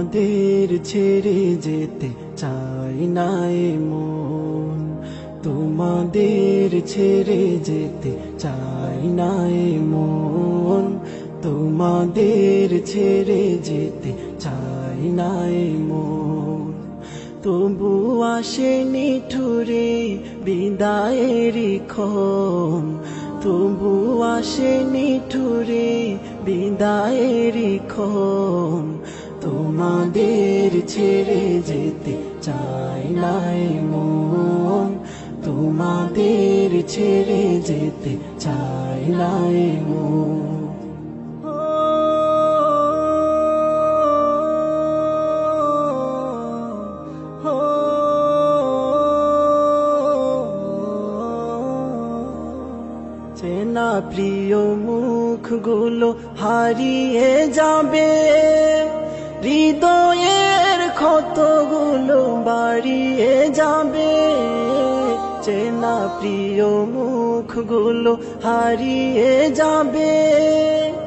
তোমাদের ছেড়ে যেতে চাই না এ মন, তোমাদের ছেড়ে যেতে চাই না এ মন, তোমাদের ছেড়ে যেতে চাই না এ মন। তবু আসেনি ঠুরে বিদায়েরই ক্ষণ, তবু আসেনি ঠুরে বিদায়েরই ক্ষণ। তোমাদের ছেড়ে যেতে চাই না এ মন, তোমাদের ছেড়ে যেতে চাই না এ মন। চেনা প্রিয় মুখগুলো হারিয়ে যাবে, হৃদয়ের ক্ষতগুলো বাড়িয়ে যাবে। চেনা প্রিয় মুখগুলো হারিয়ে যাবে,